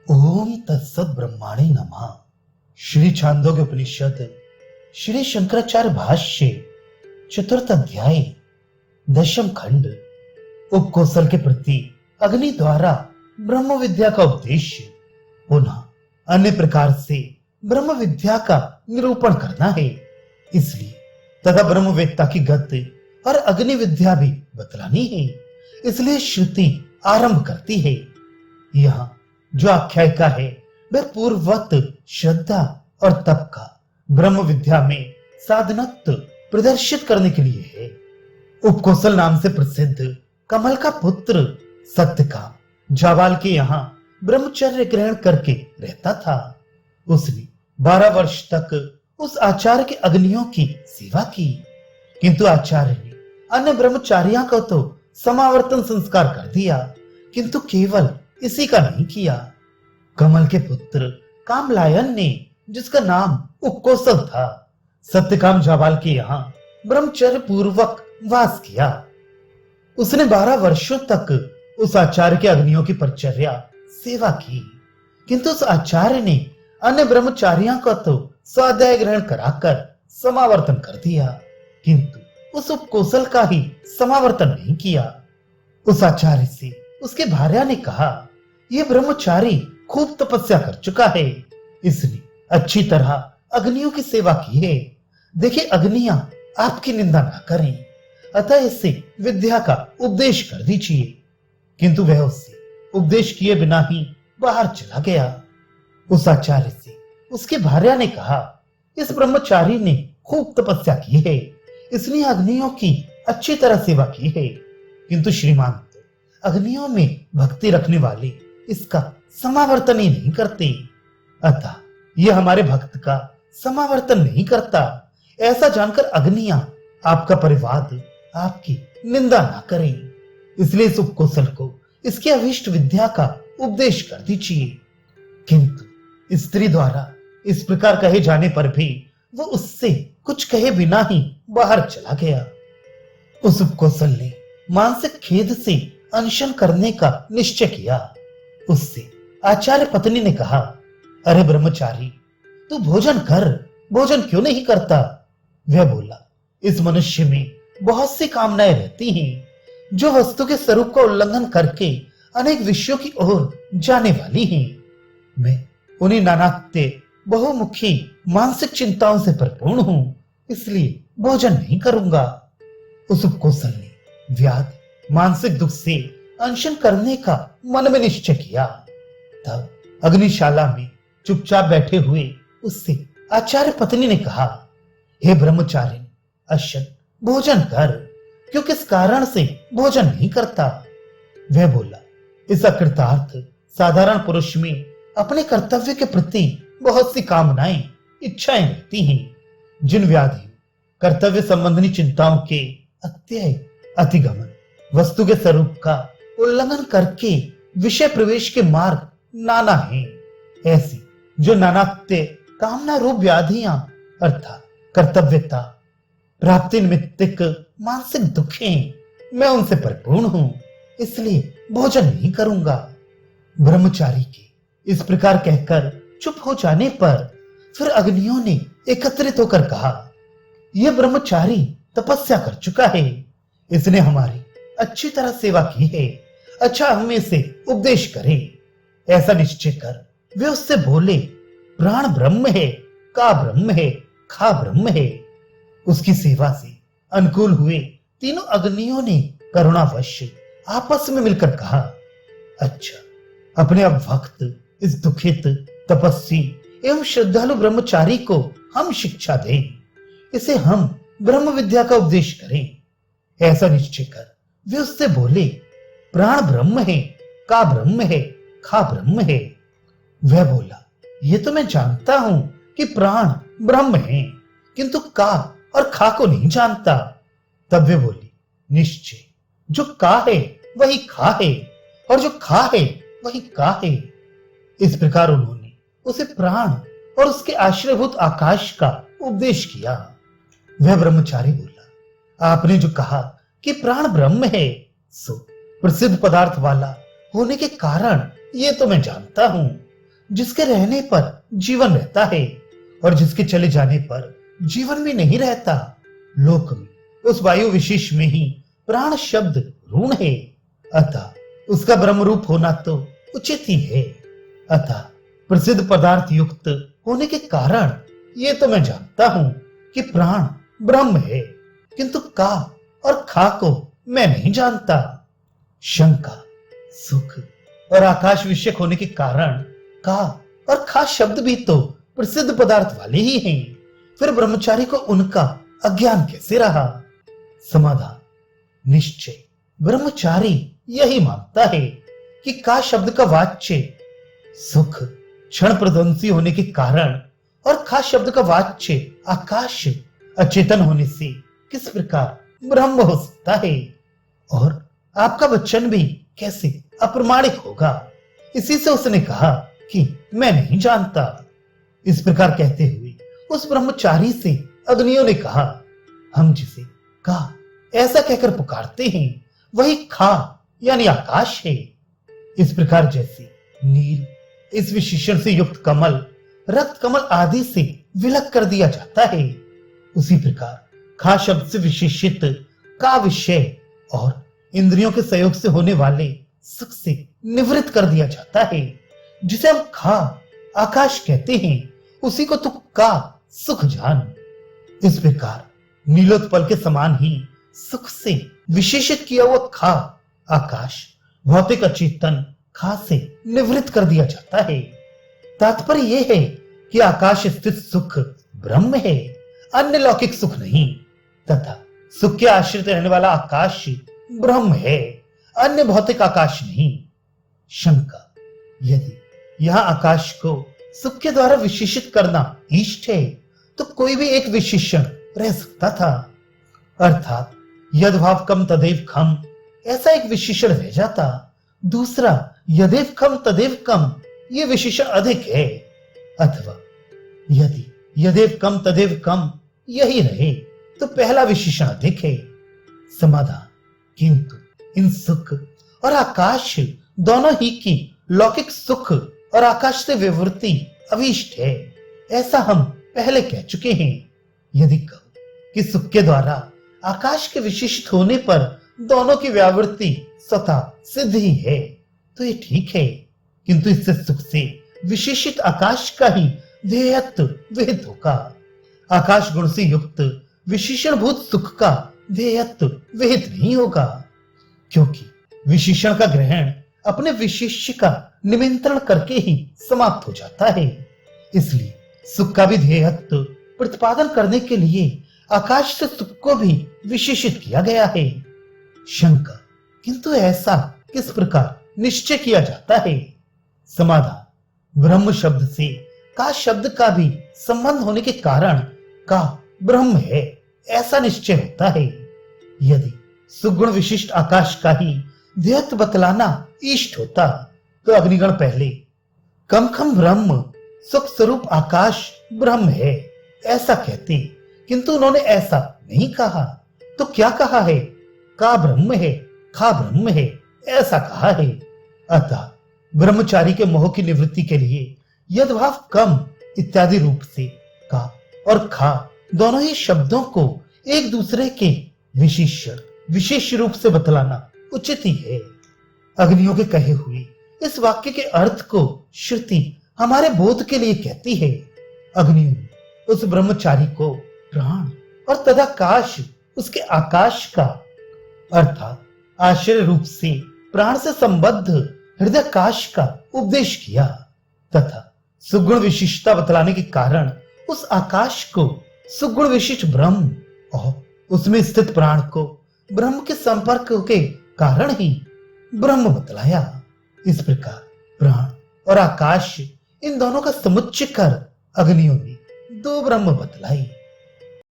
ओम तत्सत ब्रह्माणे नमः। श्री छांदोग्य उपनिषद श्री शंकराचार्य भाष्य चतुर्थ अध्याय दशम खंड उपकोसल के प्रति अग्नि द्वारा ब्रह्म विद्या का उपदेश पुनः अन्य प्रकार से ब्रह्म विद्या का निरूपण करना है। इसलिए तथा ब्रह्मवेत्ता की गति और अग्नि विद्या भी बतलानी है। इसलिए श्रुति आरंभ करती है। यहाँ जो आख्यायिका है वह पूर्ववत श्रद्धा और तप का ब्रह्म विद्या में साधनत्व प्रदर्शित करने के लिए है। उपकोसल नाम से प्रसिद्ध कमल का पुत्र सत्यकाम जावाल के यहाँ ब्रह्मचर्य ग्रहण करके रहता था। उसने 12 वर्ष तक उस आचार्य के अग्नियों की सेवा की, किंतु आचार्य ने अन्य ब्रह्मचारियों को तो समावर्तन संस्कार कर दिया, किंतु केवल इसी का नहीं किया। कमल के पुत्र कामलायन ने, जिसका नाम उपकोसल था, सत्यकाम जावाल के यहाँ ब्रह्मचर्य पूर्वक वास किया। उसने 12 वर्षों तक उस आचार्य के अग्नियों की परिचर्या सेवा की, किंतु उस आचार्य ने अन्य ब्रह्मचारियों को तो स्वाध्याय ग्रहण कराकर समावर्तन कर दिया, किंतु उस उपकोसल का ही समावर्तन नहीं किया। उस आचार्य से उसके भार्या ने कहा, यह ब्रह्मचारी खूब तपस्या कर चुका है, इसने अच्छी तरह अग्नियों की सेवा की है। देखिए अग्नियां आपकी निंदा ना करें, अतः इसे विद्या का उपदेश कर दीजिए। किंतु वह उससे उपदेश किए बिना ही बाहर चला गया। उस आचार्य से उसकी भार्या ने कहा, इस ब्रह्मचारी ने खूब तपस्या की है, इसलिए अग्नियों की अच्छी तरह सेवा की है, किंतु श्रीमान अग्नियों में भक्ति रखने वाले इसका समावर्तन ही नहीं करते, अतः यह हमारे भक्त का समावर्तन नहीं करता। ऐसा जानकर अग्नियां आपका परिवाद आपकी निंदा ना करें, इसलिए इस उपकोसल को इसकी अभीष्ट विद्या का उपदेश कर दीजिए। किंतु स्त्री द्वारा इस प्रकार कहे जाने पर भी वो उससे कुछ कहे बिना ही बाहर चला गया। उस उपकोसल ने मानसिक खेद से अनशन करने का निश्चय किया। उससे आचार्य पत्नी ने कहा, अरे ब्रह्मचारी, तू भोजन कर, भोजन क्यों नहीं करता? वह बोला, इस मनुष्य में बहुत सी कामनाएं रहती हैं, जो वस्तु के स्वरूप का उल्लंघन करके अनेक विषयों की ओर जाने वाली हैं। मैं उन्हीं नानात्य बहुमुखी मानसिक चिंताओं से परिपूर्ण हूं, इसलिए भोजन नहीं करूंगा। उस उपकोसल ने व्याधि मानसिक दुख से अनशन करने का मन में निश्चय किया। तब अग्निशाला में चुपचाप बैठे हुए उससे आचार्य पत्नी ने कहा, हे ब्रह्मचारी, अश्न भोजन कर, क्यों किस कारण से भोजन नहीं करता? वह बोला, इस अकृतार्थ साधारण पुरुष में अपने कर्तव्य के प्रति बहुत सी कामनाएं इच्छाएं रहती हैं, जिन व्याधियों कर्तव्य संबंधी चिंताओं के अत्यय अतिगमन वस्तु के स्वरूप का उल्लंघन करके विषय प्रवेश के मार्ग नाना हैं, ऐसी जो नानात्य कामना रूप व्याधियां अर्थात कर्तव्यता प्राप्ति निमित्तिक मानसिक दुखें, मैं उनसे परिपूर्ण हूं, इसलिए भोजन नहीं करूंगा। ब्रह्मचारी के इस प्रकार कहकर चुप हो जाने पर फिर अग्नियों ने एकत्रित होकर कहा, यह ब्रह्मचारी तपस्या कर चुका है, इसने हमारी अच्छी तरह सेवा की है, अच्छा हमें इसे उपदेश करें। ऐसा निश्चय कर वे उससे बोले, प्राण ब्रह्म है, का ब्रह्म है, खा ब्रह्म है। उसकी सेवा से अनुकूल हुए तीनों अग्नियों ने करुणावश आपस में मिलकर कहा, अच्छा, अपने अब भक्त इस दुखित तपस्वी एवं श्रद्धालु ब्रह्मचारी को हम शिक्षा दें, इसे हम ब्रह्म विद्या का उपदेश करें। ऐसा निश्चय कर वे उससे बोले, प्राण ब्रह्म है, का ब्रह्म है, खा ब्रह्म है। वह बोला, ये तो मैं जानता हूं कि प्राण ब्रह्म है, किंतु का और खा को नहीं जानता। तब वे बोली, निश्चय जो का है वही खा है, और जो खा है वही का है। इस प्रकार उन्होंने उसे प्राण और उसके आश्रयभूत आकाश का उपदेश किया। वह ब्रह्मचारी बोला, आपने जो कहा कि प्राण ब्रह्म है, सो प्रसिद्ध पदार्थ वाला होने के कारण ये तो मैं जानता हूं, जिसके रहने पर जीवन रहता है और जिसके चले जाने पर जीवन भी नहीं रहता। लोक में उस वायु विशेष में ही प्राण शब्द ऋण है, अतः उसका ब्रह्म रूप होना तो उचित ही है। अतः प्रसिद्ध पदार्थ युक्त होने के कारण ये तो मैं जानता हूं कि प्राण ब्रह्म है, किंतु का और खा को मैं नहीं जानता। शंका, सुख और आकाश विषयक होने के कारण का और खा शब्द भी तो प्रसिद्ध पदार्थ वाले ही हैं, फिर ब्रह्मचारी को उनका अज्ञान कैसे रहा? समाधान, निश्चय ब्रह्मचारी यही मानता है कि का शब्द का वाच्य सुख क्षण प्रध्वंसी होने के कारण और खा शब्द का वाच्य आकाश अचेतन होने से किस प्रकार ब्रह्म हो सकता है, और आपका वचन भी कैसे अप्रमाणिक होगा। इसी से उसने कहा कि मैं नहीं जानता। इस प्रकार कहते हुए उस ब्रह्मचारी से अग्नियों ने कहा, हम जिसे का ऐसा कहकर पुकारते हैं वही खा यानी आकाश है। इस प्रकार जैसे नील इस विशेषण से युक्त कमल रक्त कमल आदि से विलग कर दिया जाता है, उसी प्रकार खा शब्द से विशेषित का विषय और इंद्रियों के सहयोग से होने वाले सुख से निवृत्त कर दिया जाता है। जिसे हम खा आकाश कहते हैं उसी को तू का सुख जान। इस प्रकार नीलोत्पल के समान ही सुख से विशेषित किया हुआ खा आकाश भौतिक अचेतन खा से निवृत्त कर दिया जाता है। तात्पर्य यह है कि आकाश स्थित सुख ब्रह्म है, अन्य लौकिक सुख नहीं, तथा सुख के आश्रित रहने वाला आकाश ब्रह्म है, अन्य भौतिक आकाश नहीं। शंका, यदि यहां आकाश को सुख के द्वारा विशेषित करना इष्ट है तो कोई भी एक विशेषण रह सकता था, अर्थात यद्भाव कम तदेव खम ऐसा एक विशेषण रह जाता, दूसरा यदेव खम तदेव कम ये विशेषण अधिक है, अथवा यदि यदेव कम तदेव कम यही रहे तो पहला विशेषण अधिक है। समाधान, किंतु इन सुख और आकाश दोनों ही की लौकिक सुख और आकाश से विवृत्ति अविष्ट है, ऐसा हम पहले कह चुके हैं। यदि कहो कि सुख के द्वारा आकाश के विशिष्ट होने पर दोनों की व्यावृत्ति स्वतः सिद्ध ही है तो ये ठीक है, किंतु इससे सुख से विशेषित आकाश का ही ध्येयत्व विहित होगा। आकाश गुण से युक्त विशेषण भूत सुख का ध्येयत्व विहित नहीं होगा, क्योंकि विशेषण का ग्रहण अपने विशेष्य का निमंत्रण करके ही समाप्त हो जाता है। इसलिए सुख का भी ध्येयत्व प्रतिपादन करने के लिए आकाश से सुख को भी विशेषित किया गया है। शंका, किंतु ऐसा किस प्रकार निश्चय किया जाता है? समाधान, ब्रह्म शब्द से का शब्द का भी संबंध होने के कारण का ब्रह्म है ऐसा निश्चय होता है। यदि सुगुण विशिष्ट आकाश का ही ध्येयत्व बतलाना इष्ट होता तो अग्निगण पहले कम खम ब्रह्म सुख स्वरूप आकाश ब्रह्म है ऐसा कहते, किंतु उन्होंने ऐसा नहीं कहा। तो क्या कहा है? का ब्रह्म है, खा ब्रह्म है ऐसा कहा है। अतः ब्रह्मचारी के मोह की निवृत्ति के लिए यद्भाव कम इत्यादि रूप से का और खा दोनों ही शब्दों को एक दूसरे के विशेषण विशेष रूप से बतलाना उचित ही है। अग्नियों के कहे हुए इस वाक्य के अर्थ को श्रुति हमारे बोध के लिए कहती है। अग्नियों ने उस ब्रह्मचारी को प्राण और तदाकाश उसके आकाश का अर्थात आश्रय रूप से प्राण से संबद्ध हृदयकाश का उपदेश किया तथा सुगुण विशिष्टता बतलाने के कारण उस आकाश को सुगुण विशिष्ट ब्रह्म और उसमें स्थित प्राण को ब्रह्म के संपर्क के कारण ही ब्रह्म बतलाया। इस प्रकार प्राण और आकाश इन दोनों का समुच्चय कर अग्नियों ने दो ब्रह्म बतलाई।